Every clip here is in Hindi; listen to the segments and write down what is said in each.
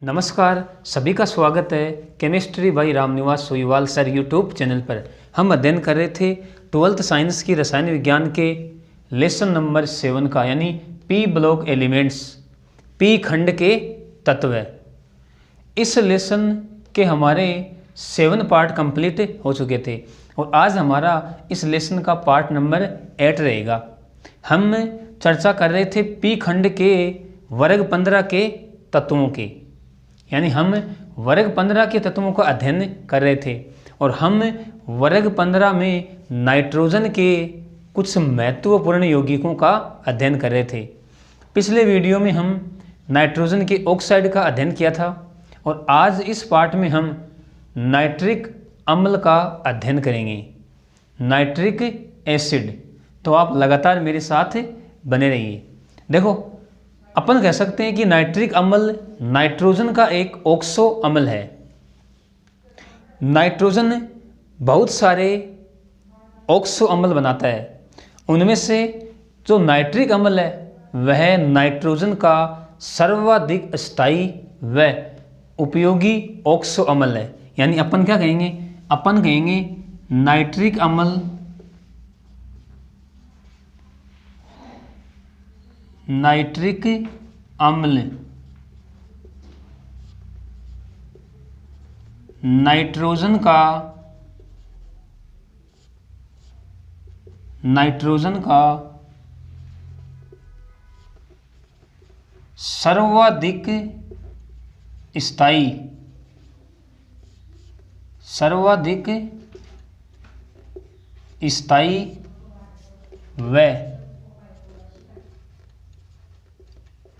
नमस्कार, सभी का स्वागत है chemistry by Ramniwas Soiwal sir YouTube channel पर। हम अध्ययन कर रहे थे 12th साइंस की रसायन विज्ञान के लेसन नंबर 7 का, यानी पी ब्लॉक एलिमेंट्स, पी खंड के तत्व। इस लेसन के हमारे 7 पार्ट कंप्लीट हो चुके थे और आज हमारा इस लेसन का पार्ट नंबर 8 रहेगा। हम चर्चा कर रहे थे पी खंड के वर्ग 15 के तत्वों के, यानी हम वर्ग 15 के तत्वों का अध्ययन कर रहे थे और हम वर्ग 15 में नाइट्रोजन के कुछ महत्वपूर्ण यौगिकों का अध्ययन कर रहे थे। पिछले वीडियो में हम नाइट्रोजन के ऑक्साइड का अध्ययन किया था और आज इस पार्ट में हम नाइट्रिक अम्ल का अध्ययन करेंगे, नाइट्रिक एसिड। तो आप लगातार मेरे साथ बने रहिए। देखो, अपन कह सकते हैं कि नाइट्रिक अम्ल नाइट्रोजन का एक ऑक्सो अम्ल है। नाइट्रोजन बहुत सारे ऑक्सो अम्ल बनाता है, उनमें से जो नाइट्रिक अम्ल है वह नाइट्रोजन का सर्वाधिक स्थायी व उपयोगी ऑक्सो अम्ल है। यानी अपन क्या कहेंगे, अपन कहेंगे नाइट्रिक अम्ल नाइट्रोजन का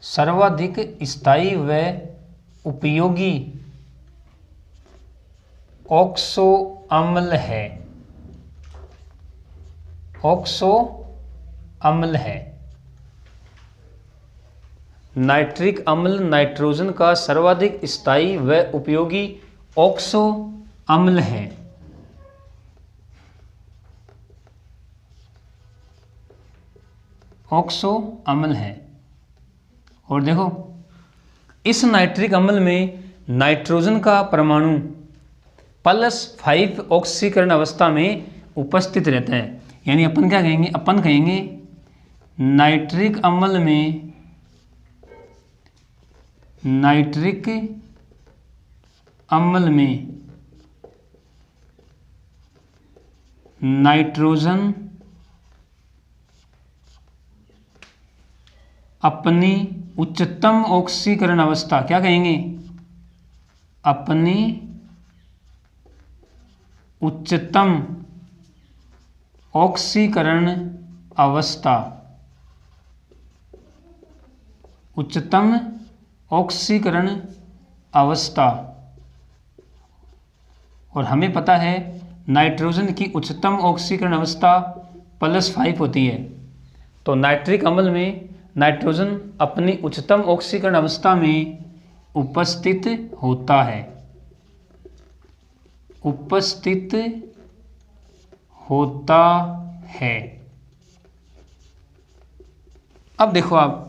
सर्वाधिक स्थायी व उपयोगी ऑक्सो अम्ल है। नाइट्रिक अम्ल नाइट्रोजन का सर्वाधिक स्थायी व उपयोगी ऑक्सो अम्ल है। और देखो, इस नाइट्रिक अम्ल में नाइट्रोजन का परमाणु +5 ऑक्सीकरण अवस्था में उपस्थित रहता है। यानी अपन क्या कहेंगे, अपन कहेंगे नाइट्रिक अम्ल में नाइट्रोजन अपनी उच्चतम ऑक्सीकरण अवस्था, क्या कहेंगे, अपनी उच्चतम ऑक्सीकरण अवस्था। और हमें पता है नाइट्रोजन की उच्चतम ऑक्सीकरण अवस्था +5 होती है। तो नाइट्रिक अम्ल में नाइट्रोजन अपनी उच्चतम ऑक्सीकरण अवस्था में उपस्थित होता है। अब देखो, आप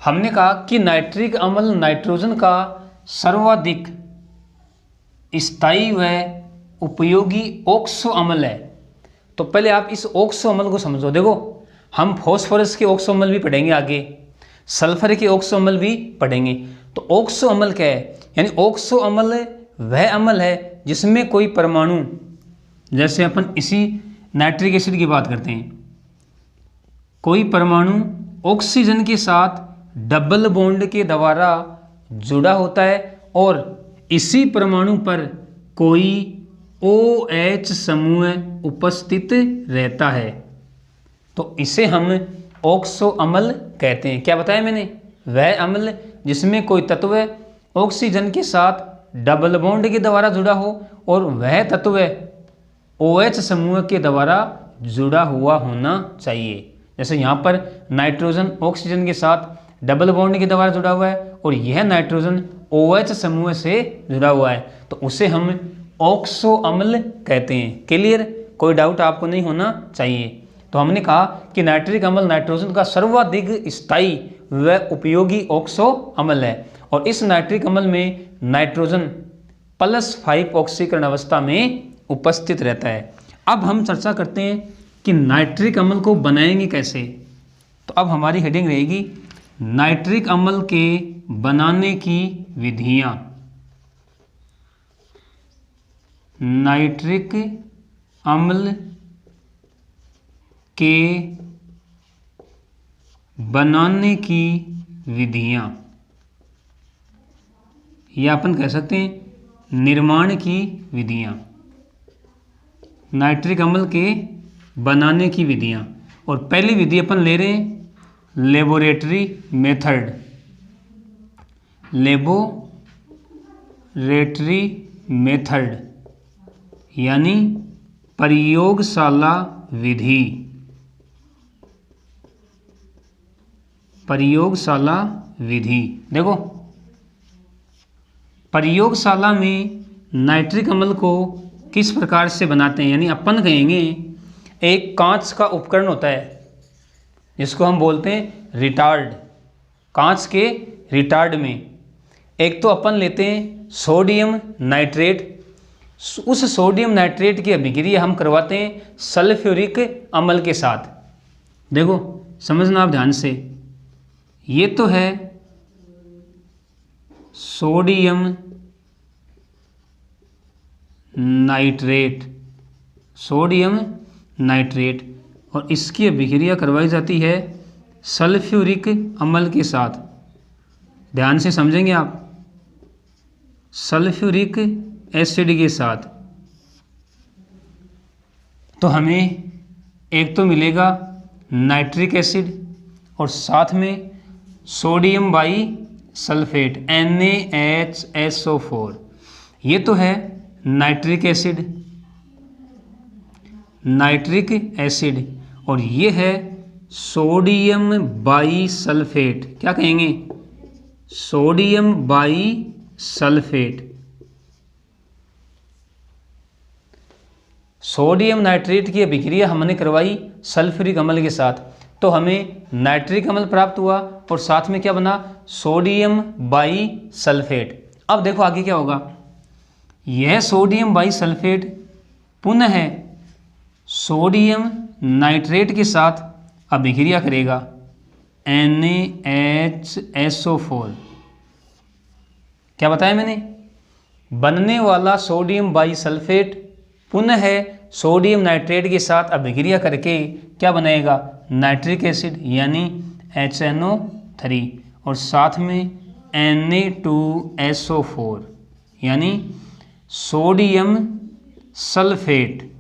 हमने कहा कि नाइट्रिक अम्ल नाइट्रोजन का सर्वाधिक स्थायी व उपयोगी ऑक्सो अम्ल है। तो पहले आप इस ऑक्सो अम्ल को समझो। देखो, हम फॉस्फोरस के ऑक्सो अम्ल भी पढ़ेंगे, आगे सल्फर के ऑक्सो अम्ल भी पढ़ेंगे। तो ऑक्सो अम्ल क्या है, यानी ऑक्सो अम्ल वह अम्ल है जिसमें कोई परमाणु, जैसे अपन इसी नाइट्रिक एसिड की बात करते हैं, कोई परमाणु ऑक्सीजन के साथ डबल बॉन्ड के द्वारा जुड़ा होता है और इसी परमाणु पर कोई OH समूह उपस्थित रहता है। तो इसे हम ऑक्सो अम्ल कहते हैं। क्या बताया मैंने, वह अम्ल जिसमें कोई तत्व ऑक्सीजन के साथ डबल बॉन्ड के द्वारा जुड़ा हो और वह तत्व OH समूह के द्वारा जुड़ा हुआ होना चाहिए। जैसे यहाँ पर नाइट्रोजन ऑक्सीजन के साथ डबल बॉन्ड के द्वारा जुड़ा हुआ है और यह नाइट्रोजन OH समूह से जुड़ा हुआ है, तो उसे हम ऑक्सो अम्ल कहते हैं। क्लियर, कोई डाउट आपको नहीं होना चाहिए। तो हमने कहा कि नाइट्रिक अम्ल नाइट्रोजन का सर्वाधिक स्थायी वह उपयोगी ऑक्सो अम्ल है और इस नाइट्रिक अम्ल में नाइट्रोजन +5 ऑक्सीकरण अवस्था में उपस्थित रहता है। अब हम चर्चा करते हैं कि नाइट्रिक अम्ल को बनाएंगे कैसे। तो अब हमारी हेडिंग रहेगी नाइट्रिक अम्ल के बनाने की विधियां। नाइट्रिक अम्ल के बनाने की विधियां, या अपन कह सकते हैं निर्माण की विधियां। नाइट्रिक अम्ल के बनाने की विधियां, और पहली विधि अपन ले रहे हैं लेबोरेटरी मेथड। लेबोरेटरी मेथड यानी प्रयोगशाला विधि। प्रयोगशाला विधि, देखो प्रयोगशाला में नाइट्रिक अम्ल को किस प्रकार से बनाते हैं, यानी अपन कहेंगे एक कांच का उपकरण होता है जिसको हम बोलते हैं रिटार्ड। कांच के रिटार्ड में एक तो अपन लेते हैं सोडियम नाइट्रेट, उस सोडियम नाइट्रेट की अभिक्रिया हम करवाते हैं सल्फ्यूरिक अम्ल के साथ। देखो समझना आप ध्यान से, ये तो है सोडियम नाइट्रेट, सोडियम नाइट्रेट, और इसकी अभिक्रिया करवाई जाती है सल्फ्यूरिक अम्ल के साथ। ध्यान से समझेंगे आप, सल्फ्यूरिक एसिड के साथ। तो हमें एक तो मिलेगा नाइट्रिक एसिड और साथ में सोडियम बाई सल्फेट NaHSO4। ये तो है नाइट्रिक एसिड, नाइट्रिक एसिड, और ये है सोडियम बाई सल्फेट। क्या कहेंगे? Sodium by sulphate. Sodium nitrate की अभिक्रिया हमने करवाई सल्फ्यूरिक अम्ल के साथ, तो हमें नाइट्रिक अम्ल प्राप्त हुआ और साथ में क्या बना? Sodium by sulphate. अब देखो आगे क्या होगा, यह सोडियम बाई सल्फेट पुनः सोडियम नाइट्रेट के साथ अभिक्रिया करेगा NaHSO4। क्या बताया मैंने? बनने वाला सोडियम बाई सल्फेट पुनः सोडियम नाइट्रेट के साथ अभिक्रिया करके क्या बनाएगा? नाइट्रिक एसिड यानी HNO3, और साथ में Na2SO4 यानी सोडियम सल्फेट।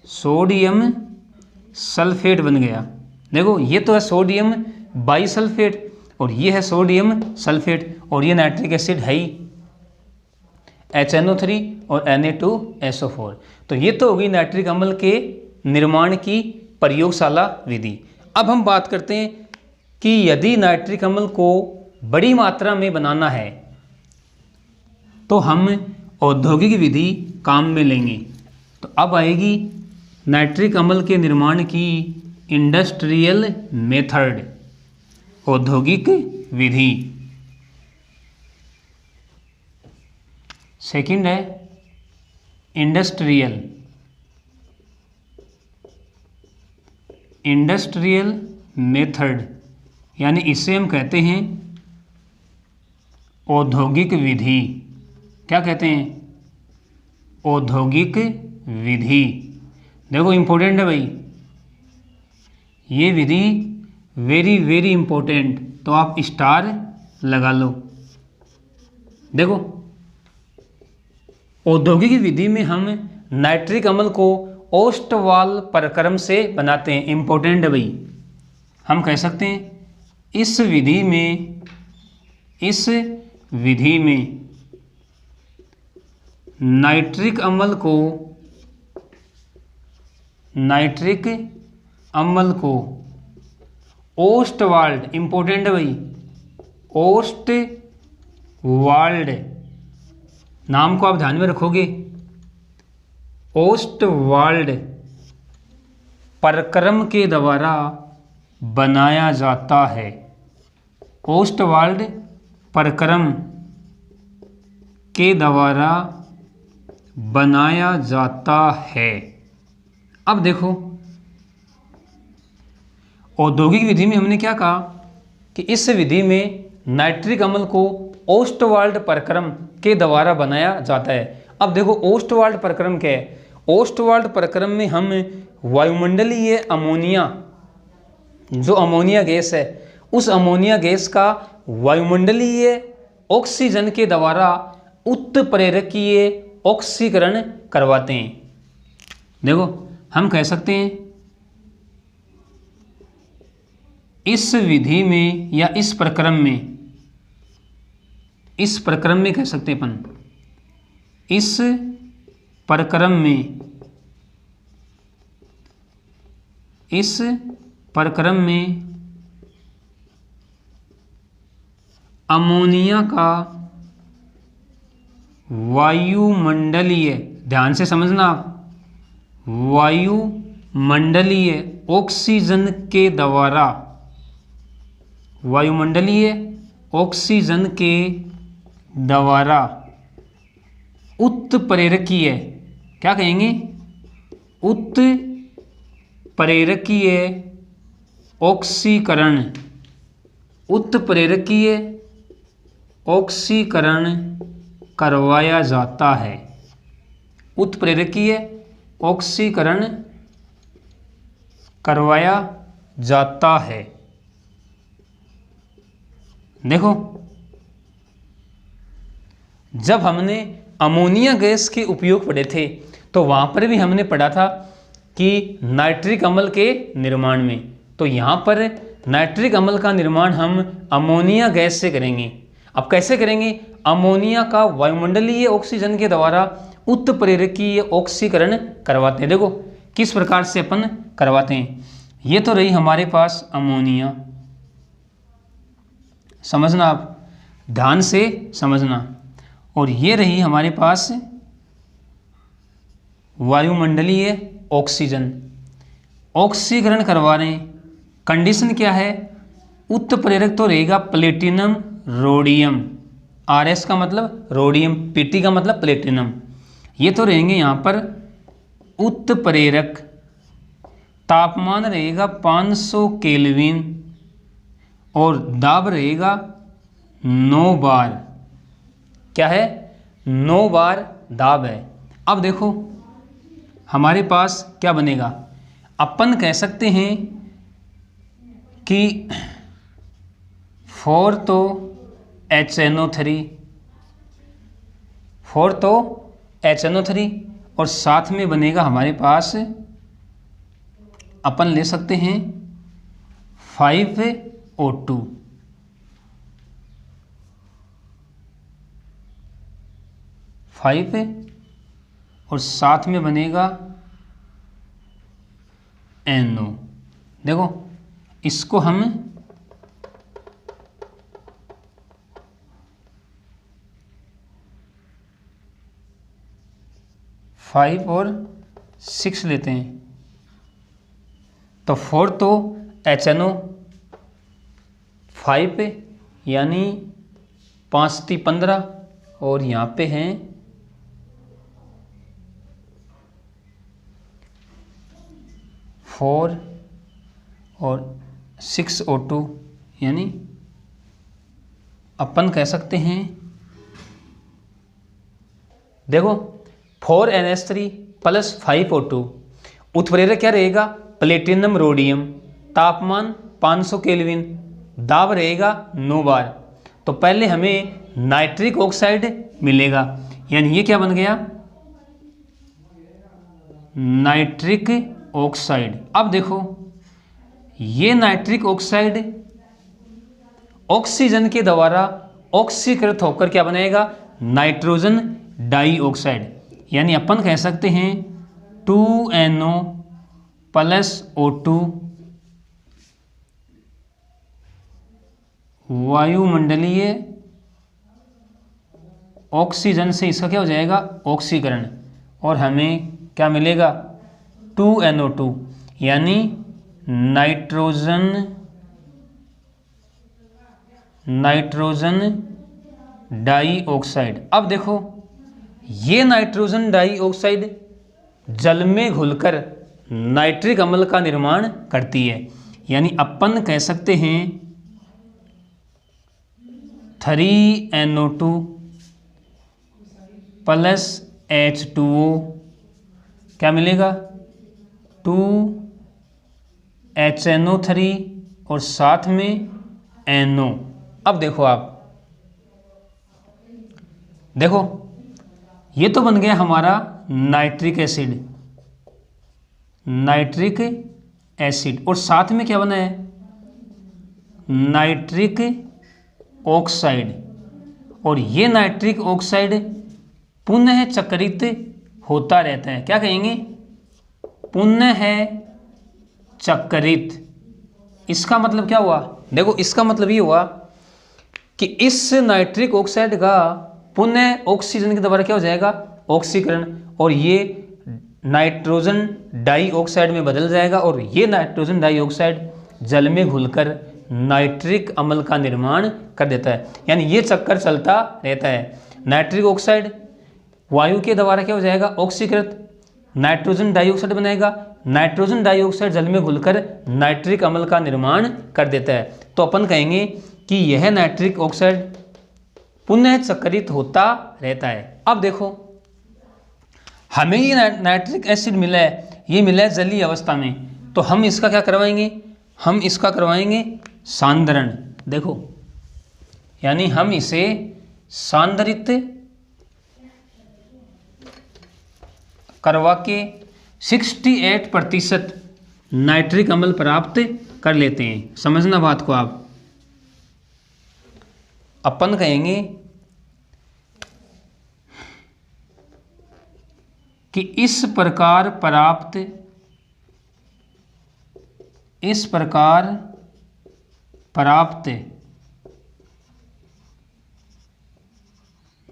सोडियम सल्फेट बन गया। देखो ये तो है सोडियम बाई सल्फेट और ये है सोडियम सल्फेट, और ये नाइट्रिक एसिड है ही HNO3 और Na2SO4। तो ये तो होगी नाइट्रिक अम्ल के निर्माण की प्रयोगशाला विधि। अब हम बात करते हैं कि यदि नाइट्रिक अम्ल को बड़ी मात्रा में बनाना है तो हम औद्योगिक विधि काम में लेंगे। तो अब आएगी नाइट्रिक अम्ल के निर्माण की इंडस्ट्रियल मेथड, औद्योगिक विधि। सेकंड है इंडस्ट्रियल। इंडस्ट्रियल मेथड यानी इसे हम कहते हैं औद्योगिक विधि। क्या कहते हैं? औद्योगिक विधि। देखो इंपॉर्टेंट है भाई, ये विधि वेरी वेरी इंपॉर्टेंट, तो आप स्टार लगा लो। देखो औद्योगिक विधि में हम नाइट्रिक अम्ल को ओस्टवाल प्रक्रम से बनाते हैं। इंपॉर्टेंट है भाई, हम कह सकते हैं इस विधि में नाइट्रिक अम्ल को ओस्टवाल्ड, इंपॉर्टेंट है भाई, ओस्टवाल्ड नाम को आप ध्यान में रखोगे। ओस्टवाल्ड प्रक्रम के द्वारा बनाया जाता है। ओस्टवाल्ड प्रक्रम के द्वारा बनाया जाता है। अब देखो, औद्योगिक विधि में हमने क्या कहा कि इस विधि में नाइट्रिक अम्ल को ओस्टवाल्ड प्रक्रम के द्वारा बनाया जाता है। अब देखो ओस्टवाल्ड प्रक्रम क्या है? ओस्टवाल्ड प्रक्रम में हम वायुमंडलीय अमोनिया, जो अमोनिया गैस है, उस अमोनिया गैस का वायुमंडलीय ऑक्सीजन के द्वारा उत्प्रेरकीय ऑक्सीकरण करवाते हैं। देखो हम कह सकते हैं इस विधि में या इस प्रक्रम में कह सकते हैं अपन, इस प्रक्रम में अमोनिया का वायुमंडलीय, ध्यान से समझना आप, वायुमंडलीय ऑक्सीजन के द्वारा, वायुमंडलीय ऑक्सीजन के द्वारा उत्प्रेरकीय, क्या कहेंगे? उत्प्रेरकीय ऑक्सीकरण, उत्प्रेरकीय ऑक्सीकरण करवाया जाता है। उत्प्रेरकीय ऑक्सीकरण करवाया जाता है। देखो जब हमने अमोनिया गैस के उपयोग पढ़े थे तो वहाँ पर भी हमने पढ़ा था कि नाइट्रिक अम्ल के निर्माण में, तो यहाँ पर नाइट्रिक अम्ल का निर्माण हम अमोनिया गैस से करेंगे। अब कैसे करेंगे? अमोनिया का वायुमंडलीय ऑक्सीजन के द्वारा उत्प्रेरकीय ऑक्सीकरण करवाते हैं। देखो किस प्रकार से अपन करवाते हैं। ये तो रही हमारे पास अमोनिया, समझना आप, ध्यान से समझना। और ये रही हमारे पास वायुमंडलीय ऑक्सीजन, ऑक्सीकरण करवा रहे हैं। कंडीशन क्या है? उत्प्रेरक तो रहेगा प्लेटिनम रोडियम, RS का मतलब रोडियम, PT का मतलब प्लेटिनम। ये तो रहेंगे यहाँ पर उत्प्रेरक। तापमान रहेगा 500 केल्विन और दाब रहेगा 9 बार। क्या है? 9 बार दाब है। अब देखो हमारे पास क्या बनेगा? अपन कह सकते हैं कि 4 तो HNO3, 4 तो HNO3 और साथ में बनेगा हमारे पास, अपन ले सकते हैं 5O2। और साथ में बनेगा NO। देखो इसको हम फाइव और 6 लेते हैं, तो 4 तो HNO 5 पे, यानी 5 × 15 और यहाँ पे हैं 4 और 6O2, यानी अपन कह सकते हैं, देखो 4NH3 + 5O2। उत्प्रेरक क्या रहेगा? Platinum rhodium. तापमान 500 केल्विन, दाब रहेगा 9 बार। तो पहले हमें नाइट्रिक ऑक्साइड मिलेगा, यानी ये क्या बन गया? Nitric oxide. अब देखो ये नाइट्रिक ऑक्साइड ऑक्सीजन के द्वारा ऑक्सीकृत होकर क्या बनाएगा? Nitrogen dioxide. यानी अपन कह सकते हैं 2NO + O2 वायुमंडलीय ऑक्सीजन से इसका क्या हो जाएगा? ऑक्सीकरण। और हमें क्या मिलेगा? 2NO2, यानी नाइट्रोजन डाइऑक्साइड। अब देखो ये नाइट्रोजन डाइऑक्साइड जल में घुलकर नाइट्रिक अम्ल का निर्माण करती है, यानी अपन कह सकते हैं 3NO2 प्लस H2O क्या मिलेगा 2HNO3 और साथ में NO। अब देखो आप देखो ये तो बन गया हमारा नाइट्रिक एसिड और साथ में क्या बना है नाइट्रिक ऑक्साइड। और ये नाइट्रिक ऑक्साइड पुनः चक्रित होता रहता है, क्या कहेंगे पुनः चक्रित। इसका मतलब क्या हुआ, देखो इसका मतलब ये हुआ कि इस नाइट्रिक ऑक्साइड का पुनः ऑक्सीजन के द्वारा क्या हो जाएगा ऑक्सीकरण, और ये नाइट्रोजन डाइऑक्साइड में बदल जाएगा और ये नाइट्रोजन डाइऑक्साइड जल में घुलकर नाइट्रिक अम्ल का निर्माण कर देता है। यानी ये चक्कर चलता रहता है। नाइट्रिक ऑक्साइड वायु के द्वारा क्या हो जाएगा ऑक्सीकृत, नाइट्रोजन डाइऑक्साइड बनाएगा, नाइट्रोजन डाइऑक्साइड जल में घुलकर नाइट्रिक अम्ल का निर्माण कर देता है। तो अपन कहेंगे कि यह नाइट्रिक ऑक्साइड पुनः चक्रित होता रहता है। अब देखो हमें ये नाइट्रिक एसिड मिला है, ये मिला है जलीय अवस्था में, तो हम इसका क्या करवाएंगे, हम इसका करवाएंगे सांद्रण। देखो यानी हम इसे सांद्रित करवा के 68% नाइट्रिक अम्ल प्राप्त कर लेते हैं। समझना बात को आप, अपन कहेंगे कि इस प्रकार प्राप्त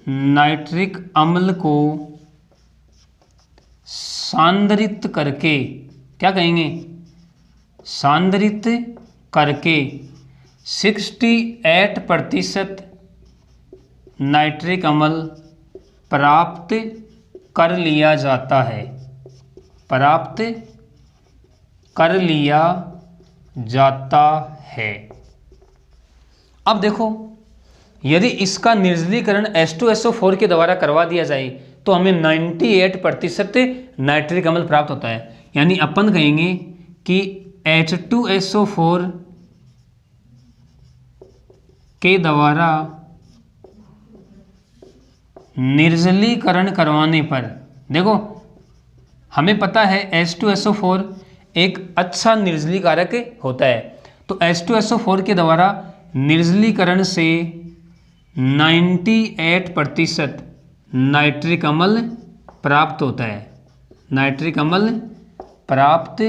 नाइट्रिक अम्ल को सांद्रित करके क्या कहेंगे सांद्रित करके 68% नाइट्रिक अम्ल प्राप्त कर लिया जाता है, प्राप्त कर लिया जाता है। अब देखो यदि इसका निर्जलीकरण H2SO4 के द्वारा करवा दिया जाए तो हमें 98% नाइट्रिक अम्ल प्राप्त होता है। यानी अपन कहेंगे कि H2SO4 के द्वारा निर्जलीकरण करवाने पर, देखो हमें पता है H2SO4 एक अच्छा निर्जलीकारक होता है, तो H2SO4 के द्वारा निर्जलीकरण से 98% नाइट्रिक अम्ल प्राप्त होता है, नाइट्रिक अम्ल प्राप्त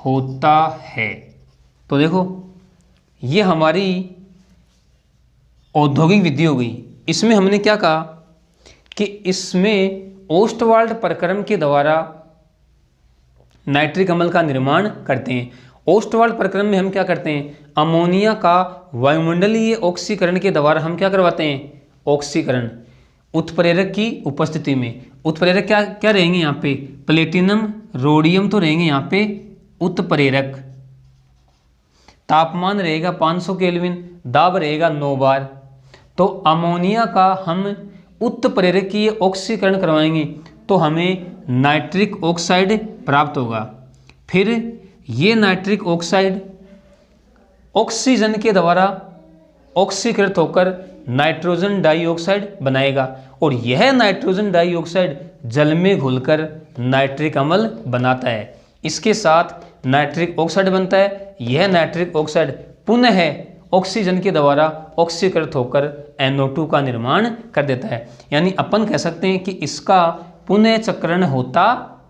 होता है। तो देखो ये हमारी औद्योगिक विधि हो गई। इसमें हमने क्या कहा कि इसमें ओस्टवाल्ड प्रक्रम के द्वारा नाइट्रिक अम्ल का निर्माण करते हैं। ओस्टवाल्ड प्रक्रम में हम क्या करते हैं, अमोनिया का वायुमंडलीय ऑक्सीकरण के द्वारा हम क्या करवाते हैं ऑक्सीकरण, उत्प्रेरक की उपस्थिति में। उत्प्रेरक क्या क्या रहेंगे यहाँ पे, प्लेटिनम रोडियम तो रहेंगे यहाँ पे उत्प्रेरक। तापमान रहेगा 500 केल्विन, दाब रहेगा 9 बार। तो अमोनिया का हम उत्प्रेरकीय ऑक्सीकरण करवाएंगे तो हमें नाइट्रिक ऑक्साइड प्राप्त होगा। फिर ये नाइट्रिक ऑक्साइड ऑक्सीजन के द्वारा ऑक्सीकृत होकर नाइट्रोजन डाइऑक्साइड बनाएगा और यह नाइट्रोजन डाइऑक्साइड जल में घुलकर नाइट्रिक अम्ल बनाता है। इसके साथ नाइट्रिक ऑक्साइड बनता है। यह नाइट्रिक ऑक्साइड पुनः ऑक्सीजन के द्वारा ऑक्सीकृत होकर NO2 का निर्माण कर देता है। यानी अपन कह सकते हैं कि इसका पुनः चक्रण होता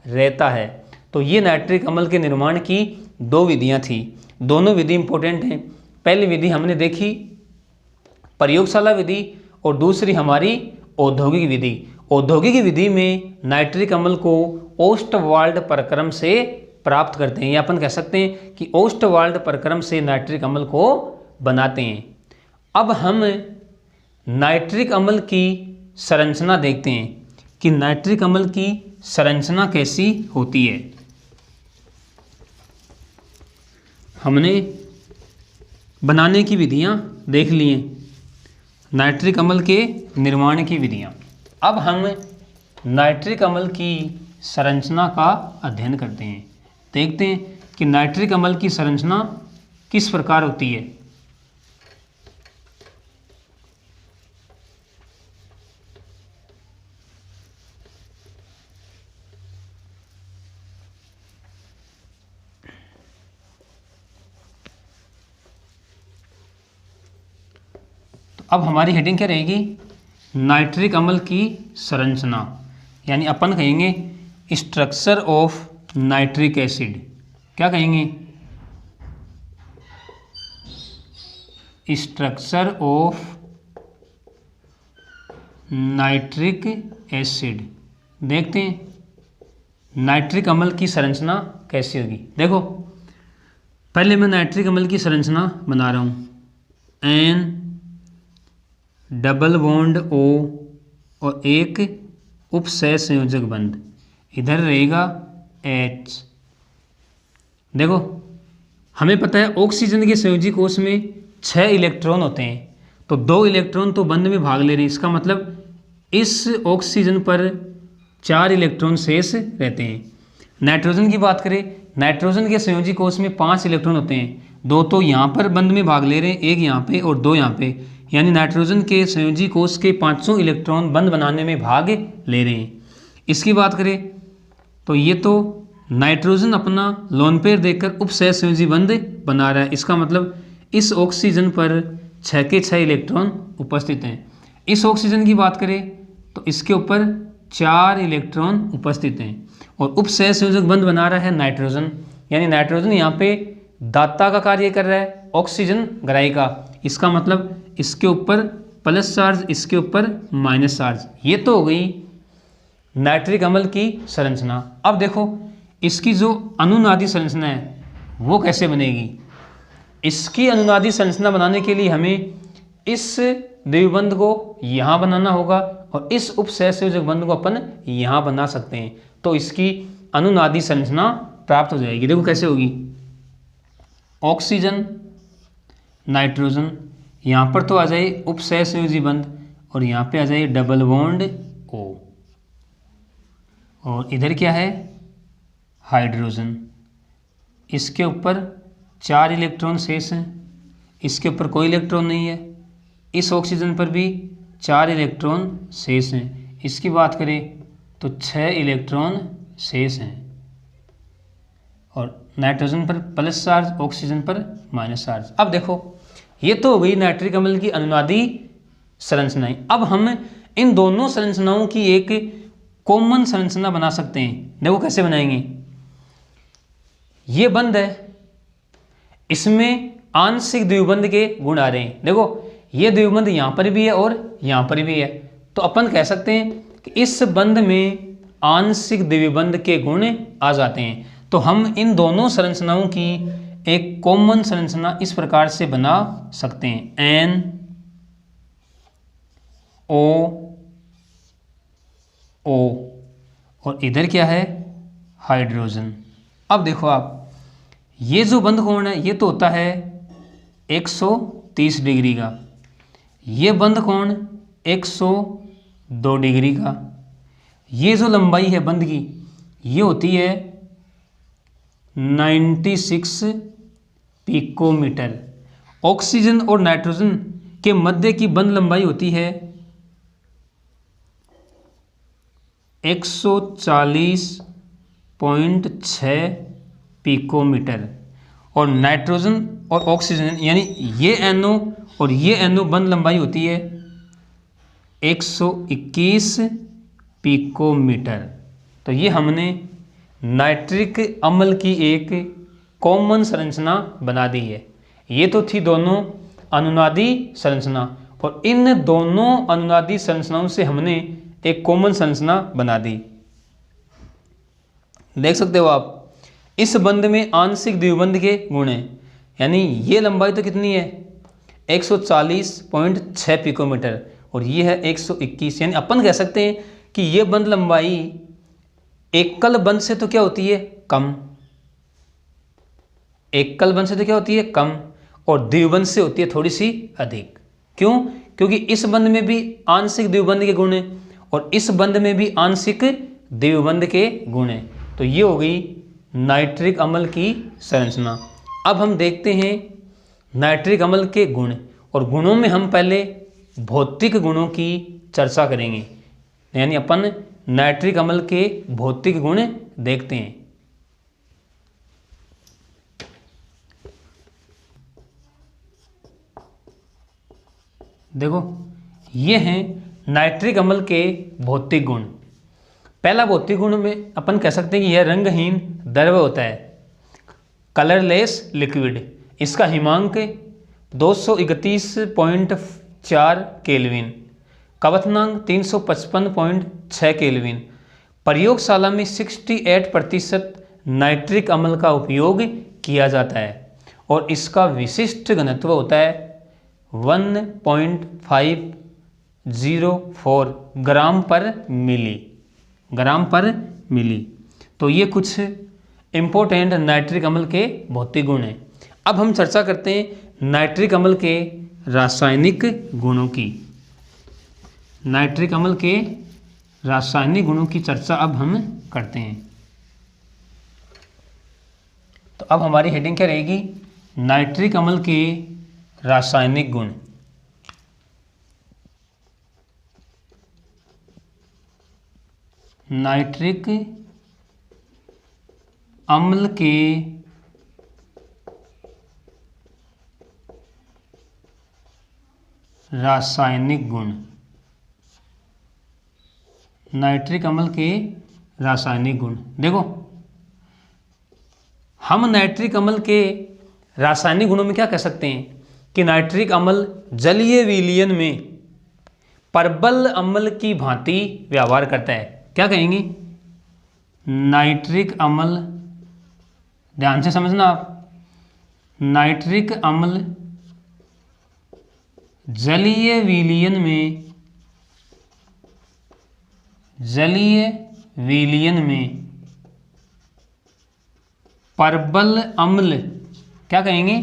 रहता है। तो ये नाइट्रिक अम्ल के निर्माण की 2 विधियां थी। दोनों विधि इंपॉर्टेंट हैं। पहली विधि हमने देखी प्रयोगशाला विधि और दूसरी हमारी औद्योगिक विधि। औद्योगिक विधि में नाइट्रिक अम्ल को ओस्टवाल्ड प्रक्रम से प्राप्त करते हैं, या अपन कह सकते हैं कि ओस्टवाल्ड प्रक्रम से नाइट्रिक अम्ल को बनाते हैं। अब हम नाइट्रिक अम्ल की संरचना देखते हैं कि नाइट्रिक अम्ल की संरचना कैसी होती है। हमने बनाने की विधियां देख ली हैं, नाइट्रिक अम्ल के निर्माण की विधियां। अब हम नाइट्रिक अम्ल की संरचना का अध्ययन करते हैं, देखते हैं कि नाइट्रिक अम्ल की संरचना किस प्रकार होती है। अब हमारी हेडिंग क्या रहेगी, नाइट्रिक अम्ल की संरचना, यानी अपन कहेंगे स्ट्रक्चर ऑफ नाइट्रिक एसिड। क्या कहेंगे, स्ट्रक्चर ऑफ नाइट्रिक एसिड। देखते हैं नाइट्रिक अम्ल की संरचना कैसी होगी। देखो पहले मैं नाइट्रिक अम्ल की संरचना बना रहा हूँ, एन डबल बॉन्ड O और एक उपसह संयोजक बंध, इधर रहेगा H। देखो हमें पता है ऑक्सीजन के संयोजी कोश में 6 इलेक्ट्रॉन होते हैं, तो 2 इलेक्ट्रॉन तो बंध में भाग ले रहे हैं, इसका मतलब इस ऑक्सीजन पर 4 इलेक्ट्रॉन शेष रहते हैं। नाइट्रोजन की बात करें, नाइट्रोजन के संयोजी कोश में 5 इलेक्ट्रॉन होते हैं, 2 तो यहाँ पर बंध में भाग ले रहे हैं, 1 यहाँ पे और 2 यहाँ पे, यानी नाइट्रोजन के संयोजी कोश के 5 इलेक्ट्रॉन बंध बनाने में भाग ले रहे हैं। इसकी बात करें तो ये तो नाइट्रोजन अपना लोन पेयर देकर उपसह संयोजी बंध बना रहा है, इसका मतलब इस ऑक्सीजन पर 6 के 6 इलेक्ट्रॉन उपस्थित हैं। इस ऑक्सीजन की बात करें तो इसके ऊपर 4 इलेक्ट्रॉन उपस्थित हैं और उपसह संयोजक बंध बना रहा है नाइट्रोजन, यानी नाइट्रोजन यहाँ पे दाता का कार्य कर रहा है, ऑक्सीजन ग्राही का, इसका मतलब इसके ऊपर प्लस चार्ज, इसके ऊपर माइनस चार्ज। ये तो हो गई नाइट्रिक अम्ल की संरचना। अब देखो इसकी जो अनुनादी संरचना है वो कैसे बनेगी। इसकी अनुनादी संरचना बनाने के लिए हमें इस द्विबंध को यहाँ बनाना होगा और इस उपसह संयोजक बंध को अपन यहाँ बना सकते हैं, तो इसकी अनुनादी संरचना प्राप्त हो जाएगी। देखो कैसे होगी, ऑक्सीजन नाइट्रोजन, यहाँ पर तो आ जाए उपसह संयोजी बंध और यहाँ पे आ जाए डबल बॉन्ड O, और इधर क्या है हाइड्रोजन, इसके ऊपर 4 इलेक्ट्रॉन शेष हैं, इसके ऊपर कोई इलेक्ट्रॉन नहीं है, इस ऑक्सीजन पर भी 4 इलेक्ट्रॉन शेष हैं, इसकी बात करें तो 6 इलेक्ट्रॉन शेष हैं, और नाइट्रोजन पर प्लस चार्ज, ऑक्सीजन पर माइनस चार्ज। अब देखो ये तो हो गई नाइट्रिक अम्ल की अनुनादी संरचनाएं। अब हम इन दोनों संरचनाओं की एक कॉमन संरचना बना सकते हैं। देखो कैसे बनाएंगे, ये बंध है, इसमें आंशिक द्विबंध के गुण आ रहे हैं। देखो ये द्विबंध यहाँ पर भी है और यहाँ पर भी है, तो अपन कह सकते हैं कि इस बंध में आंशिक द्विबंध के गुण आ जाते हैं। तो हम इन दोनों संरचनाओं की एक कॉमन संरचना इस प्रकार से बना सकते हैं, NO O और इधर क्या है हाइड्रोजन। अब देखो आप ये जो बंध कोण है ये तो होता है 130 डिग्री का, ये बंध कोण 102 डिग्री का, ये जो लंबाई है बंध की ये होती है 96 पिकोमीटर। ऑक्सीजन और नाइट्रोजन के मध्य की बंध लंबाई होती है 140.6 पिकोमीटर, और नाइट्रोजन और ऑक्सीजन यानी ये NO और ये NO बंध लंबाई होती है 121 पिकोमीटर। तो ये हमने नाइट्रिक अम्ल की एक कॉमन संरचना बना दी है। ये तो थी दोनों अनुनादी संरचना, और इन दोनों अनुनादी संरचनाओं से हमने एक कॉमन संरचना बना दी। देख सकते हो आप इस बंध में आंशिक द्विबंध के गुण हैं, यानी ये लंबाई तो कितनी है 140.6 पिकोमीटर और ये है 121, यानी अपन कह सकते हैं कि ये बंध लंबाई एकल बंध से तो क्या होती है कम, एकल बंध से तो क्या होती है कम और द्विबंध से होती है थोड़ी सी अधिक। क्यों? क्योंकि इस बंध में भी आंशिक द्विबंध के गुण हैं और इस बंध में भी आंशिक द्विबंध के गुण हैं। तो ये हो गई नाइट्रिक अम्ल की संरचना। अब हम देखते हैं नाइट्रिक अम्ल के गुण, और गुणों में हम पहले भौतिक गुणों की चर्चा करेंगे, यानी अपन नाइट्रिक अम्ल के भौतिक गुण देखते हैं। देखो ये हैं नाइट्रिक अम्ल के भौतिक गुण। पहला भौतिक गुण में अपन कह सकते हैं कि यह रंगहीन द्रव होता है, कलरलेस लिक्विड। इसका हिमांक 231.4 केल्विन, कवथनांक 355.6 केल्विन। प्रयोगशाला में 68% नाइट्रिक अम्ल का उपयोग किया जाता है और इसका विशिष्ट घनत्व होता है 1.504 ग्राम पर मिली। तो ये कुछ इम्पोर्टेंट नाइट्रिक अम्ल के भौतिक गुण हैं। अब हम चर्चा करते हैं नाइट्रिक अम्ल के रासायनिक गुणों की। नाइट्रिक अम्ल के रासायनिक गुणों की चर्चा अब हम करते हैं। तो अब हमारी हेडिंग क्या रहेगी? नाइट्रिक अम्ल के रासायनिक गुण। नाइट्रिक अम्ल के रासायनिक गुण। नाइट्रिक अम्ल के रासायनिक गुण। देखो हम नाइट्रिक अम्ल के रासायनिक गुणों में क्या कह सकते हैं कि नाइट्रिक अम्ल जलीय विलयन में परबल अम्ल की भांति व्यवहार करता है। क्या कहेंगे? नाइट्रिक अम्ल, ध्यान से समझना आप, नाइट्रिक अम्ल जलीय विलयन में परबल अम्ल, क्या कहेंगे?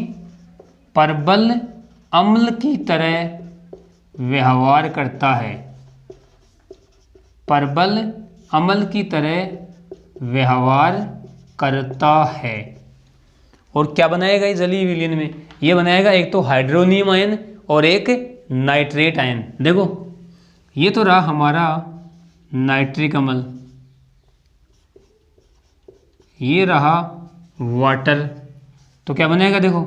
परबल अम्ल की तरह व्यवहार करता है। परबल अम्ल की तरह व्यवहार करता है। और क्या बनाएगा ये जलीय विलयन में? ये बनाएगा एक तो हाइड्रोनियम आयन और एक नाइट्रेट आयन। देखो ये तो रहा हमारा नाइट्रिक अम्ल, ये रहा वाटर। तो क्या बनेगा? देखो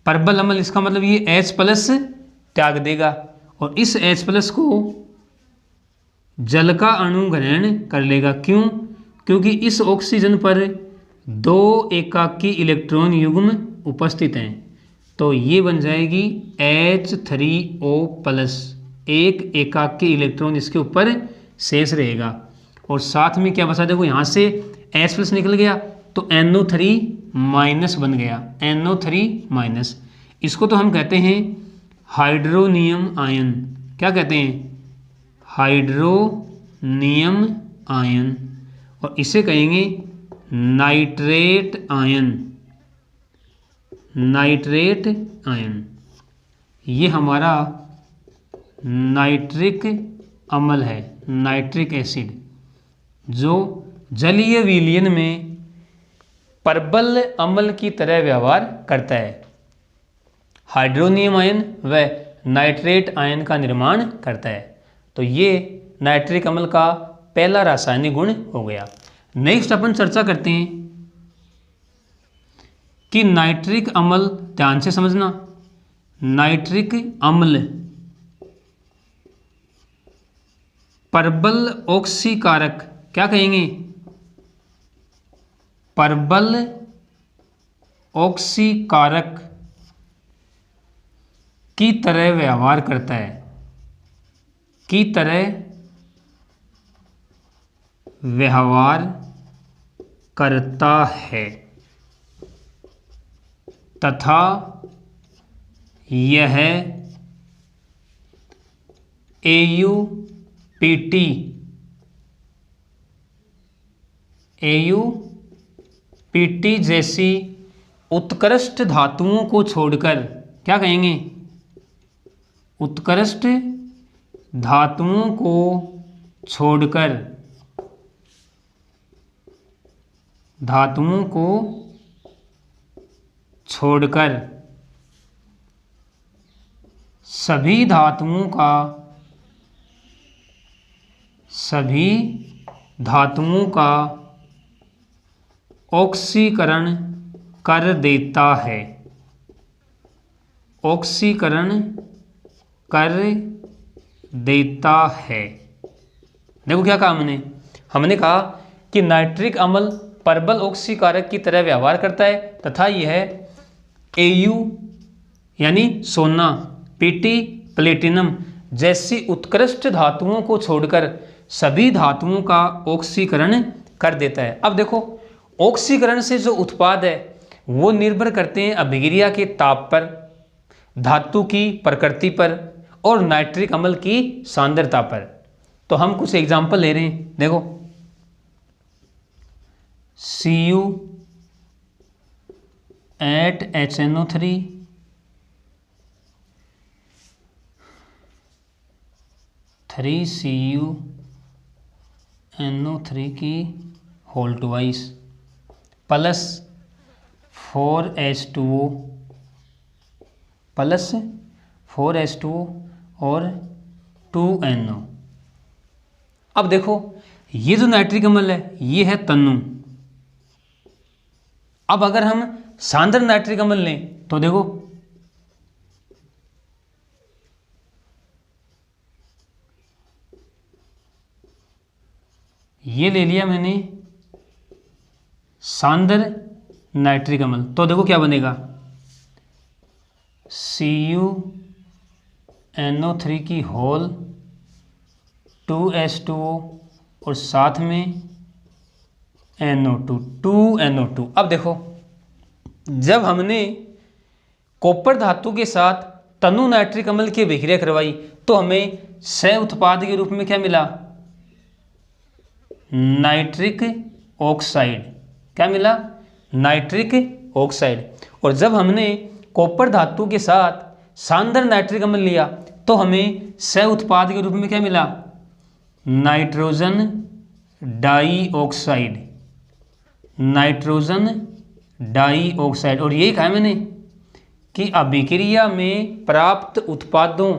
परबल अम्ल, इसका मतलब ये H+ त्याग देगा और इस H+ को जल का अणु ग्रहण कर लेगा। क्यों? क्योंकि इस ऑक्सीजन पर 2 एकाकी इलेक्ट्रॉन युग्म उपस्थित हैं। तो ये बन जाएगी H3O+, एक एकाकी इलेक्ट्रॉन इसके ऊपर शेष रहेगा। और साथ में क्या बचा? देखो यहाँ से H+ निकल गया तो NO3- बन गया, NO3-। इसको तो हम कहते हैं हाइड्रोनियम आयन। क्या कहते हैं? Hydronium ion. और इसे कहेंगे नाइट्रेट आयन। नाइट्रेट आयन ये हमारा नाइट्रिक अम्ल है, नाइट्रिक एसिड, जो जलीय विलयन में परबल अम्ल की तरह व्यवहार करता है। हाइड्रोनियम आयन व नाइट्रेट आयन का निर्माण करता है। तो ये नाइट्रिक अम्ल का पहला रासायनिक गुण हो गया। नेक्स्ट अपन चर्चा करते हैं कि नाइट्रिक अम्ल, ध्यान से समझना, नाइट्रिक अम्ल परबल ऑक्सीकारक, क्या कहेंगे? परबल ऑक्सीकारक की तरह व्यवहार करता है, की तरह व्यवहार करता है। तथा यह AuPT जैसी उत्कृष्ट धातुओं को छोड़कर, क्या कहेंगे, उत्कृष्ट धातुओं को छोड़कर, धातुओं को छोड़कर सभी धातुओं का ऑक्सीकरण कर देता है, ऑक्सीकरण कर देता है। देखो क्या कहा हमने कहा कि नाइट्रिक अम्ल प्रबल ऑक्सीकारक की तरह व्यवहार करता है तथा यह Au यानी सोना, Pt प्लेटिनम जैसी उत्कृष्ट धातुओं को छोड़कर सभी धातुओं का ऑक्सीकरण कर देता है। अब देखो ऑक्सीकरण से जो उत्पाद है वो निर्भर करते हैं अभिक्रिया के ताप पर, धातु की प्रकृति पर और नाइट्रिक अम्ल की सांद्रता पर। तो हम कुछ एग्जाम्पल ले रहे हैं। देखो Cu at HNO3 3CuNO3 की होल ट्वाइस प्लस 4H2O और 2NO। अब देखो ये जो नाइट्रिक अम्ल है ये है तन्नु। अब अगर हम सांद्र नाइट्रिक अम्ल लें तो देखो ये ले लिया मैंने सांद्र नाइट्रिक अम्ल, तो देखो क्या बनेगा, CuNO3 की होल 2H2O और साथ में NO2 2NO2। अब देखो जब हमने कॉपर धातु के साथ तनु नाइट्रिक अम्ल की अभिक्रिया करवाई तो हमें सह उत्पाद के रूप में क्या मिला, नाइट्रिक ऑक्साइड। क्या मिला, नाइट्रिक ऑक्साइड। और जब हमने कॉपर धातु के साथ सांद्र नाइट्रिक अम्ल लिया तो हमें सह उत्पाद के रूप में क्या मिला, नाइट्रोजन डाइऑक्साइड, नाइट्रोजन डाइऑक्साइड। और यही कहा मैंने कि अभिक्रिया में प्राप्त उत्पादों,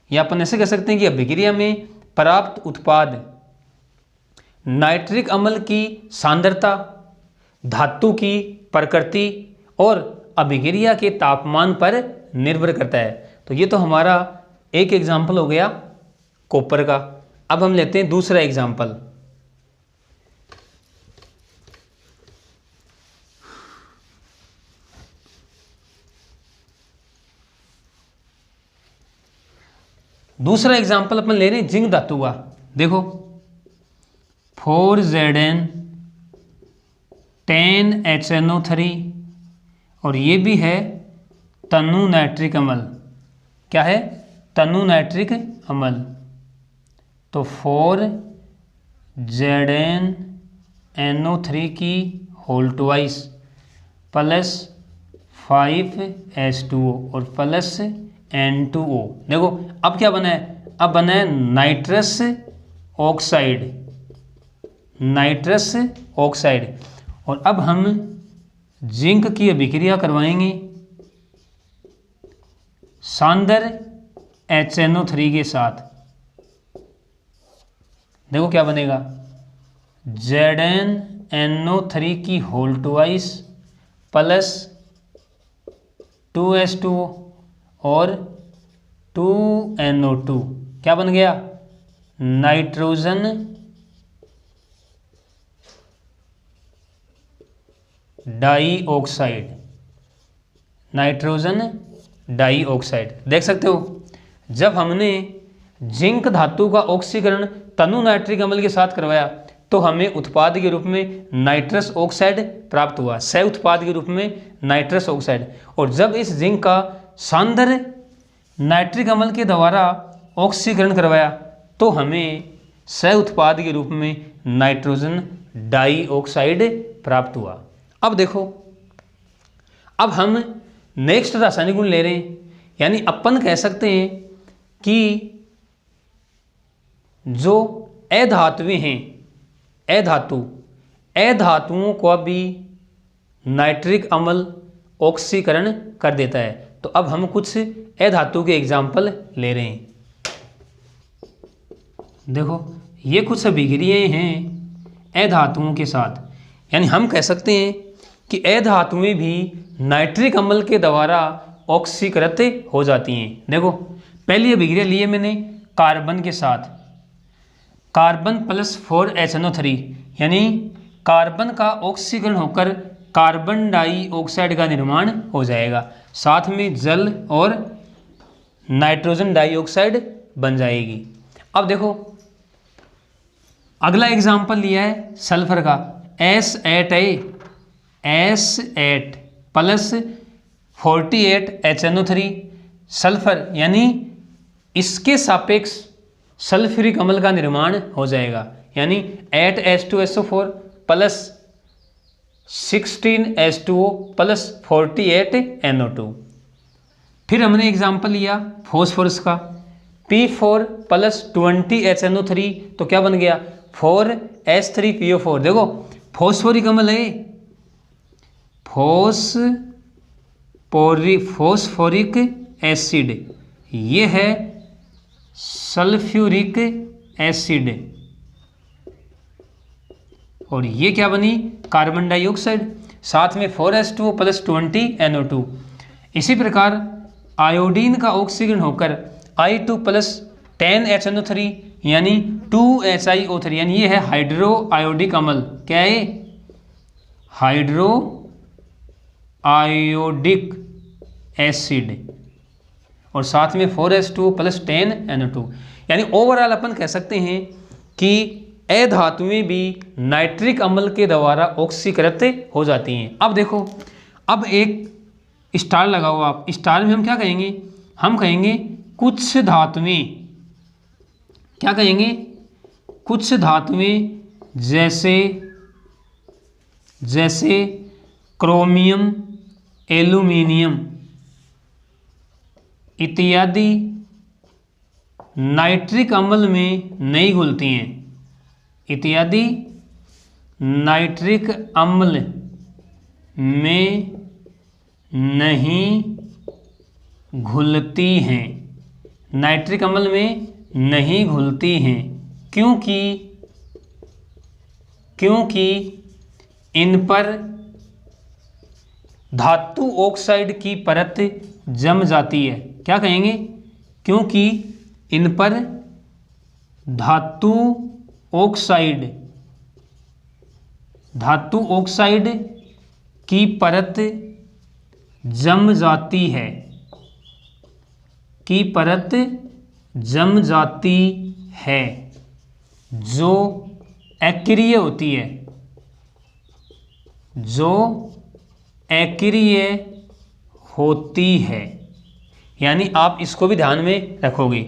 या अपन ऐसे कह सकते हैं कि अभिक्रिया में प्राप्त उत्पाद नाइट्रिक अम्ल की सांद्रता, धातु की प्रकृति और अभिक्रिया के तापमान पर निर्भर करता है। तो ये तो हमारा एक एग्जाम्पल हो गया कॉपर का। अब हम लेते हैं दूसरा एग्जाम्पल। दूसरा एग्जाम्पल अपन ले रहे हैं जिंक धातु का। देखो 4Zn10HNO3 और ये भी है तनु नाइट्रिक अम्ल। क्या है, तनु नाइट्रिक अम्ल। तो 4ZnNO3 की होल ट्वाइस प्लस 5H2O और प्लस N2O। देखो अब क्या बना है, अब बना है नाइट्रस ऑक्साइड, नाइट्रस ऑक्साइड। और अब हम जिंक की अभिक्रिया करवाएंगे सांद्र HNO3 के साथ। देखो क्या बनेगा, ZnNO3 की होल ट्वाइस प्लस 2H2O और 2NO2। क्या बन गया, नाइट्रोजन डाइऑक्साइड, नाइट्रोजन डाइऑक्साइड। देख सकते हो जब हमने जिंक धातु का ऑक्सीकरण तनु नाइट्रिक अम्ल के साथ करवाया तो हमें उत्पाद के रूप में नाइट्रस ऑक्साइड प्राप्त हुआ, सह उत्पाद के रूप में नाइट्रस ऑक्साइड। और जब इस जिंक का सांद्र नाइट्रिक अम्ल के द्वारा ऑक्सीकरण करवाया तो हमें सह उत्पाद के रूप में नाइट्रोजन डाइऑक्साइड प्राप्त हुआ। अब देखो, अब हम नेक्स्ट रासायनिक गुण ले रहे हैं, यानी अपन कह सकते हैं कि जो अधातुएं हैं, अधातुओं को भी नाइट्रिक अम्ल ऑक्सीकरण कर देता है। तो अब हम कुछ अधातु के एग्जाम्पल ले रहे हैं। देखो, ये कुछ अभिक्रियाएं हैं अधातुओं के साथ, यानी हम कह सकते हैं कि अधातुएं भी नाइट्रिक अम्ल के द्वारा ऑक्सीकृत हो जाती हैं। देखो, पहली अभिक्रिया ली है मैंने कार्बन के साथ, कार्बन प्लस 4HNO3, यानी कार्बन का ऑक्सीकरण होकर कार्बन डाइऑक्साइड का निर्माण हो जाएगा, साथ में जल और नाइट्रोजन डाइऑक्साइड बन जाएगी। अब देखो, अगला एग्जाम्पल लिया है सल्फर का, S8 प्लस 48HNO3 सल्फर, यानी इसके सापेक्ष सल्फ्यूरिक अम्ल का निर्माण हो जाएगा, यानी 8H2SO4 plus 16H2O plus 48NO2। फिर हमने एग्जाम्पल लिया फॉस्फोरस का, P4 प्लस 20HNO3, तो क्या बन गया 4H3PO4। देखो, फॉस्फोरिक अम्ल है, फॉस्फोरिक एसिड, ये है सल्फ्यूरिक एसिड, और ये क्या बनी कार्बन डाइऑक्साइड, साथ में 4H2O प्लस 20NO2। इसी प्रकार आयोडीन का ऑक्सीकरण होकर I2 प्लस 10HNO3 यानी 2HiO3, यानी ये है हाइड्रो आयोडिक अम्ल। क्या है? हाइड्रो आयोडिक एसिड, और साथ में 4H2O प्लस 10NO2। यानी ओवरऑल अपन कह सकते हैं कि अधातुएं भी नाइट्रिक अम्ल के द्वारा ऑक्सीकृत हो जाती हैं। अब देखो, अब एक स्टार लगाओ आप, स्टार में हम क्या कहेंगे? हम कहेंगे कुछ धातुएं, क्या कहेंगे? कुछ धातुएं जैसे क्रोमियम, एल्यूमिनियम इत्यादि नाइट्रिक अम्ल में नहीं घुलती हैं, इत्यादि नाइट्रिक अम्ल में नहीं घुलती हैं, नाइट्रिक अम्ल में नहीं घुलती हैं, क्योंकि इन पर धातु ऑक्साइड की परत जम जाती है। क्या कहेंगे? क्योंकि इन पर धातु ऑक्साइड की परत जम जाती है, जो अक्रिय होती है, यानी आप इसको भी ध्यान में रखोगे।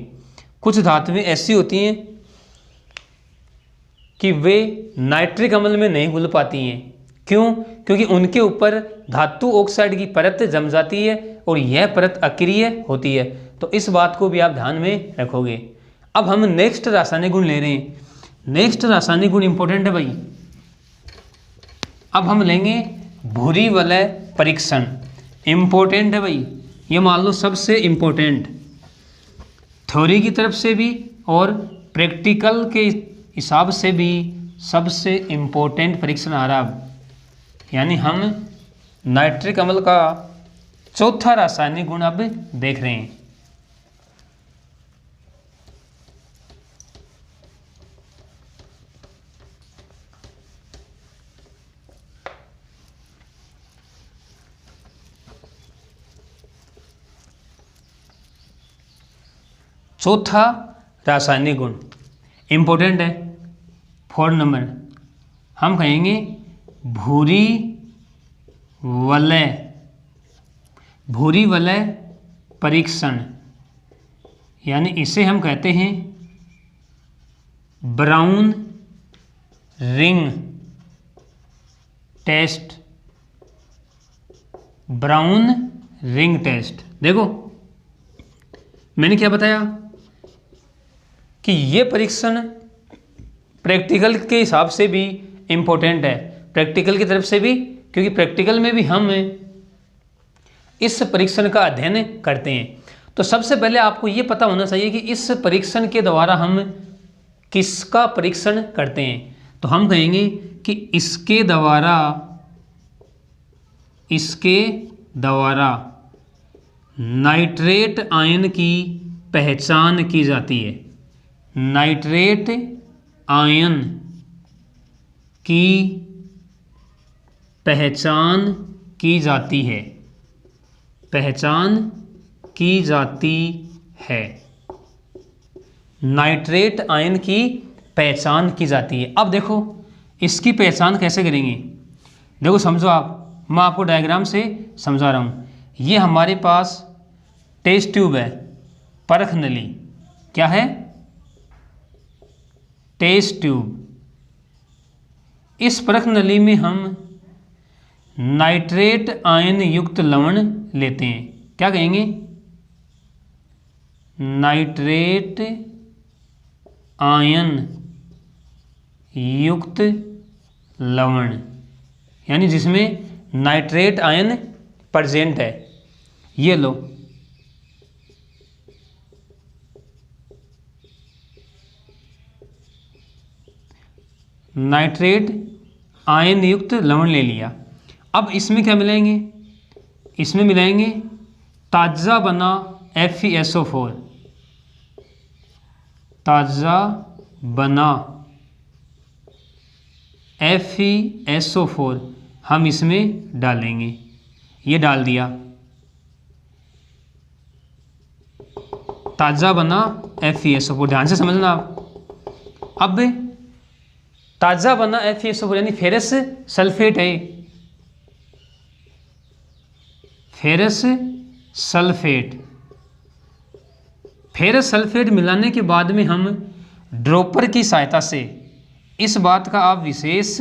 कुछ धातुएं ऐसी होती हैं कि वे नाइट्रिक अम्ल में नहीं घुल पाती हैं। क्यों? क्योंकि उनके ऊपर धातु ऑक्साइड की परत जम जाती है और यह परत अक्रिय होती है। तो इस बात को भी आप ध्यान में रखोगे। अब हम नेक्स्ट रासायनिक गुण ले रहे हैं। नेक्स्ट रासायनिक गुण इंपॉर्टेंट है भाई। अब हम लेंगे भूरी वलय परीक्षण। इंपॉर्टेंट है भाई, ये मान लो सबसे इंपॉर्टेंट, थ्योरी की तरफ से भी और प्रैक्टिकल के हिसाब से भी सबसे इंपॉर्टेंट परीक्षण आ रहा है। यानी हम नाइट्रिक अम्ल का चौथा रासायनिक गुण अब देख रहे हैं। चौथा रासायनिक गुण इंपॉर्टेंट है, 4 नंबर हम कहेंगे भूरी वलय, भूरी वलय परीक्षण, यानी इसे हम कहते हैं brown ring test, brown ring test. देखो मैंने क्या बताया कि ये परीक्षण प्रैक्टिकल के हिसाब से भी इम्पोर्टेंट है, प्रैक्टिकल की तरफ से भी, क्योंकि प्रैक्टिकल में भी हम इस परीक्षण का अध्ययन करते हैं। तो सबसे पहले आपको ये पता होना चाहिए कि इस परीक्षण के द्वारा हम किसका परीक्षण करते हैं। तो हम कहेंगे कि इसके द्वारा नाइट्रेट आयन की पहचान की जाती है, नाइट्रेट आयन की पहचान की जाती है, पहचान की जाती है, नाइट्रेट आयन की पहचान की जाती है। अब देखो इसकी पहचान कैसे करेंगे, देखो समझो आप, मैं आपको डायग्राम से समझा रहा हूँ। ये हमारे पास टेस्ट ट्यूब है, परख नली, क्या है, टेस्ट ट्यूब। इस परख नली में हम नाइट्रेट आयन युक्त लवण लेते हैं, क्या कहेंगे, नाइट्रेट आयन युक्त लवण, यानी जिसमें नाइट्रेट आयन प्रेजेंट है। ये लो, नाइट्रेट आयन युक्त लवण ले लिया। अब इसमें क्या मिलाएंगे, इसमें मिलाएंगे ताज़ा बना FeSO4, ताज़ा बना FeSO4 हम इसमें डालेंगे। ये डाल दिया, ताज़ा बना FeSO4, ध्यान से समझना आप। अब ताज़ा बना FeSO4 यानी फेरस सल्फेट है, फेरस सल्फेट। फेरस सल्फेट मिलाने के बाद में हम ड्रॉपर की सहायता से, इस बात का आप विशेष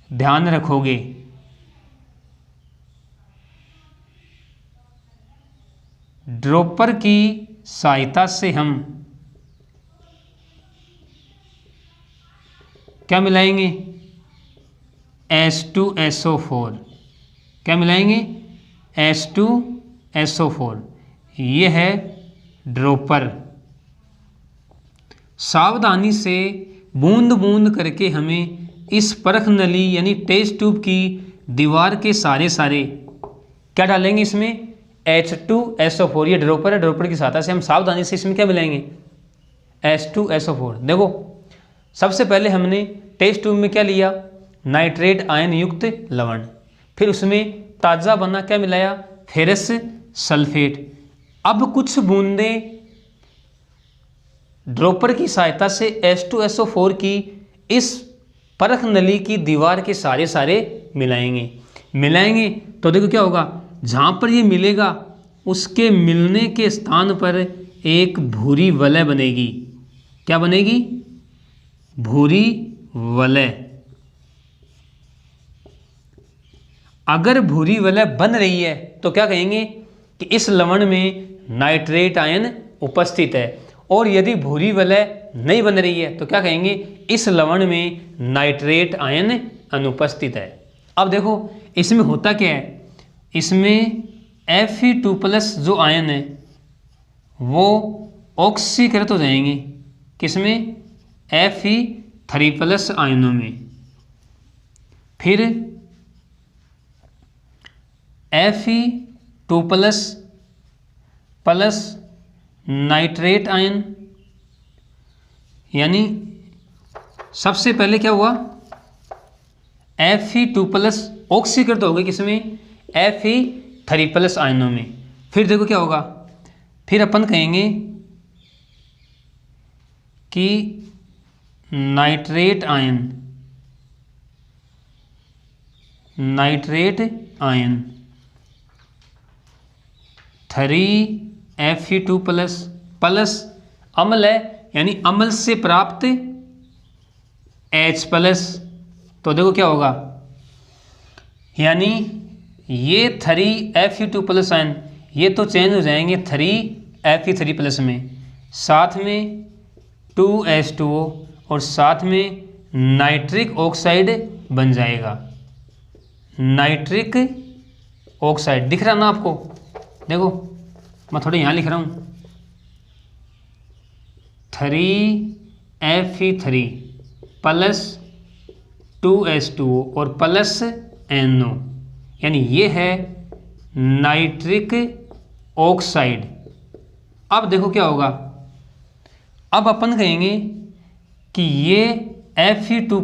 ध्यान रखोगे, ड्रॉपर की सहायता से हम क्या मिलाएंगे, H2SO4, क्या मिलाएंगे, H2SO4। ये है ड्रॉपर। सावधानी से बूंद बूंद करके हमें इस परख नली यानी टेस्ट ट्यूब की दीवार के सारे क्या डालेंगे, इसमें H2SO4। ये ड्रॉपर है, ड्रॉपर की सहायता से हम सावधानी से इसमें क्या मिलाएंगे, H2SO4। देखो सबसे पहले हमने टेस्ट ट्यूब में क्या लिया, नाइट्रेट आयन युक्त लवण, फिर उसमें ताज़ा बना क्या मिलाया, फेरस सल्फेट। अब कुछ बूंदें ड्रॉपर की सहायता से H2SO4 की इस परख नली की दीवार के सारे मिलाएंगे तो देखो क्या होगा, जहाँ पर ये मिलेगा उसके मिलने के स्थान पर एक भूरी वलय बनेगी। क्या बनेगी, भूरी वलय। अगर भूरी वलय बन रही है तो क्या कहेंगे कि इस लवण में नाइट्रेट आयन उपस्थित है, और यदि भूरी वलय नहीं बन रही है तो क्या कहेंगे, इस लवण में नाइट्रेट आयन अनुपस्थित है। अब देखो इसमें होता क्या है, इसमें Fe2+ जो आयन है वो ऑक्सीकृत हो जाएंगे, किसमें, Fe3+ आयनों में। फिर Fe2+ प्लस नाइट्रेट आयन, यानी सबसे पहले क्या हुआ, Fe2+ ऑक्सीकृत हो गए किसमें, Fe3+ आयनों में। फिर देखो क्या होगा, फिर अपन कहेंगे कि nitrate ion nitrate ion, 3Fe2 plus अम्ल है यानी अम्ल से प्राप्त H प्लस। तो देखो क्या होगा, यानी ये 3Fe2 प्लस आयन ये तो चेंज हो जाएंगे 3Fe3 प्लस में, साथ में 2H2O और साथ में नाइट्रिक ऑक्साइड बन जाएगा। नाइट्रिक ऑक्साइड दिख रहा ना आपको, देखो मैं थोड़ा यहाँ लिख रहा हूँ, 3Fe3 प्लस 2H2O और प्लस NO, यानी ये है नाइट्रिक ऑक्साइड। अब देखो क्या होगा, अब अपन कहेंगे कि ये Fe2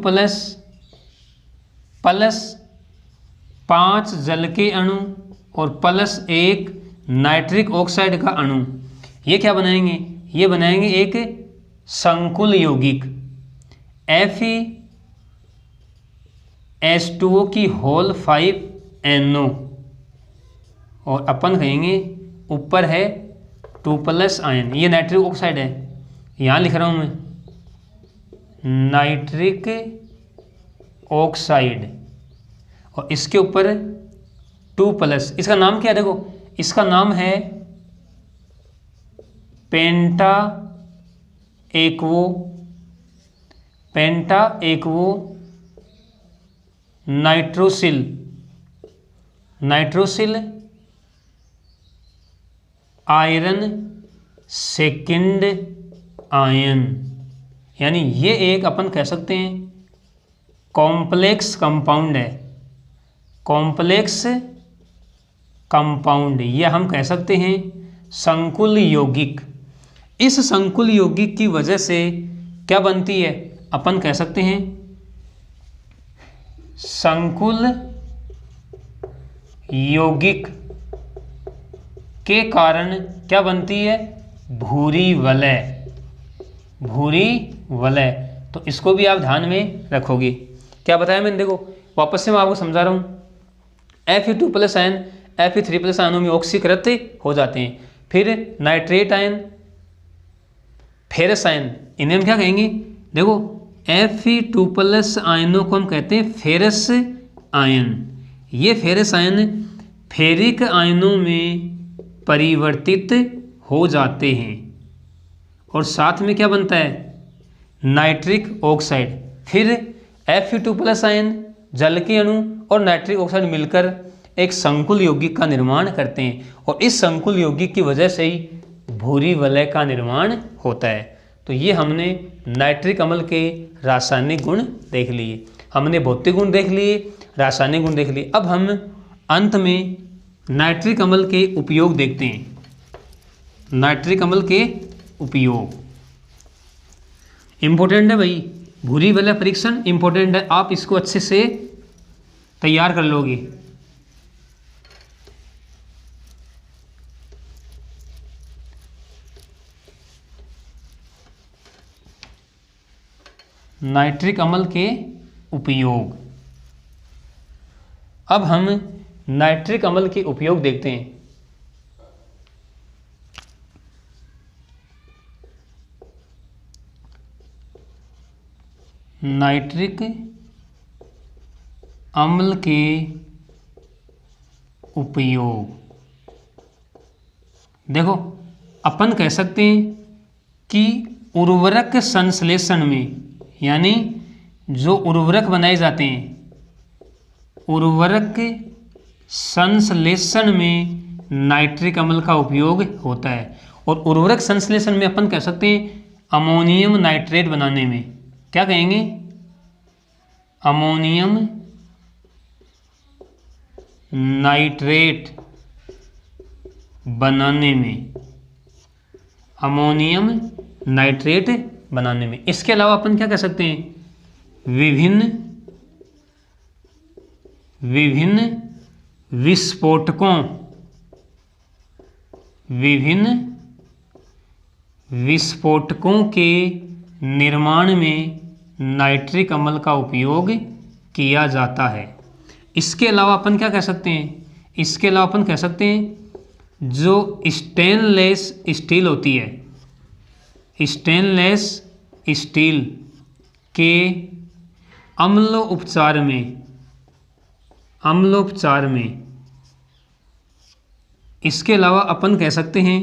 प्लस 5 जल के अणु और प्लस 1 नाइट्रिक ऑक्साइड का अणु, ये क्या बनाएंगे, ये बनाएंगे एक संकुल यौगिक FeH2O की होल 5NO, और अपन कहेंगे ऊपर है 2 प्लस आयन, ये नाइट्रिक ऑक्साइड है, यहाँ लिख रहा हूँ मैं नाइट्रिक ऑक्साइड, और इसके ऊपर 2 प्लस, इसका नाम क्या है, देखो इसका नाम है पेंटा एक्वो नाइट्रोसिल आयरन सेकंड आयन, यानी ये एक अपन कह सकते हैं कॉम्प्लेक्स कंपाउंड है, कॉम्प्लेक्स कंपाउंड, ये हम कह सकते हैं संकुल यौगिक। इस संकुल यौगिक की वजह से क्या बनती है, अपन कह सकते हैं संकुल यौगिक के कारण क्या बनती है, भूरी वलय। तो इसको भी आप ध्यान में रखोगे। क्या बताया मैंने, देखो वापस से मैं आपको समझा रहा हूँ, Fe2 plus ion Fe3 plus आयनों में ऑक्सीकृत हो जाते हैं, फिर नाइट्रेट आयन, फेरस आयन, इन्हें हम क्या कहेंगे, देखो Fe2 प्लस आयनों को हम कहते हैं फेरस आयन। ये फेरस आयन फेरिक आयनों में परिवर्तित हो जाते हैं और साथ में क्या बनता है, नाइट्रिक ऑक्साइड। फिर Fe2 प्लस आयन जल के अणु और नाइट्रिक ऑक्साइड मिलकर एक संकुल यौगिक का निर्माण करते हैं, और इस संकुल यौगिक की वजह से ही भूरी वलय का निर्माण होता है। तो ये हमने नाइट्रिक अम्ल के रासायनिक गुण देख लिए, हमने भौतिक गुण देख लिए, रासायनिक गुण देख लिए। अब हम अंत में नाइट्रिक अम्ल के उपयोग देखते हैं। नाइट्रिक अम्ल के उपयोग इम्पोर्टेंट है भाई, भूरी वलय परीक्षण इम्पोर्टेंट है, आप इसको अच्छे से तैयार कर लोगे। नाइट्रिक अम्ल के उपयोग, अब हम नाइट्रिक अम्ल के उपयोग देखते हैं। नाइट्रिक अम्ल के उपयोग, देखो अपन कह सकते हैं कि उर्वरक संश्लेषण में, यानी जो उर्वरक बनाए जाते हैं, उर्वरक संश्लेषण में नाइट्रिक अम्ल का उपयोग होता है। और उर्वरक संश्लेषण में अपन कह सकते हैं अमोनियम नाइट्रेट बनाने में, क्या कहेंगे, अमोनियम नाइट्रेट बनाने में, अमोनियम नाइट्रेट बनाने में। इसके अलावा अपन क्या कह सकते हैं, विभिन्न विस्फोटकों के निर्माण में नाइट्रिक अम्ल का उपयोग किया जाता है। इसके अलावा अपन क्या कह सकते हैं, इसके अलावा अपन कह सकते हैं जो स्टेनलेस स्टील होती है, स्टेनलेस स्टील के अम्लोपचार में, इसके अलावा अपन कह सकते हैं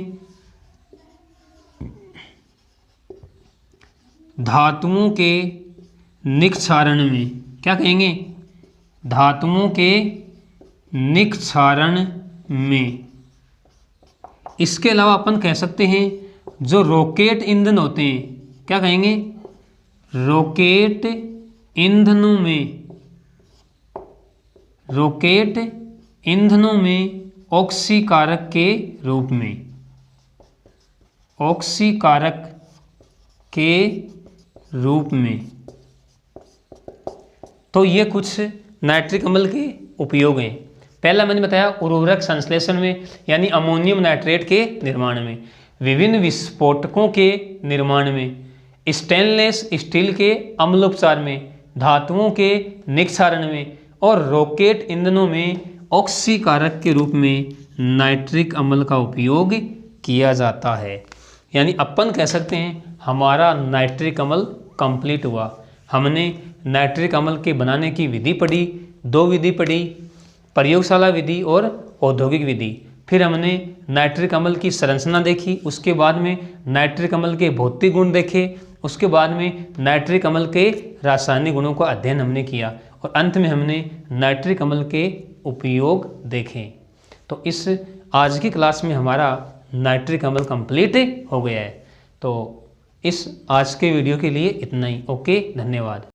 धातुओं के निक्षारण में, क्या कहेंगे, धातुओं के निक्षारण में। इसके अलावा अपन कह सकते हैं जो रॉकेट ईंधन होते हैं, क्या कहेंगे, रॉकेट ईंधनों में, रॉकेट ईंधनों में ऑक्सीकारक के रूप में, ऑक्सीकारक के रूप में। तो ये कुछ नाइट्रिक अम्ल के उपयोग हैं। पहला मैंने बताया उर्वरक संश्लेषण में, यानी अमोनियम नाइट्रेट के निर्माण में, विभिन्न विस्फोटकों के निर्माण में, स्टेनलेस स्टील के अम्लोपचार में, धातुओं के निक्षारण में और रॉकेट ईंधनों में ऑक्सीकारक के रूप में नाइट्रिक अम्ल का उपयोग किया जाता है। यानी अपन कह सकते हैं हमारा नाइट्रिक अम्ल कंप्लीट हुआ। हमने नाइट्रिक अम्ल के बनाने की विधि पढ़ी, 2 विधि पढ़ी, प्रयोगशाला विधि और औद्योगिक विधि। फिर हमने नाइट्रिक अम्ल की संरचना देखी, उसके बाद में नाइट्रिक अम्ल के भौतिक गुण देखे, उसके बाद में नाइट्रिक अम्ल के रासायनिक गुणों का अध्ययन हमने किया और अंत में हमने नाइट्रिक अम्ल के उपयोग देखे। तो इस आज की क्लास में हमारा नाइट्रिक अम्ल कंप्लीट हो गया है। तो इस आज के वीडियो के लिए इतना ही। ओके, धन्यवाद।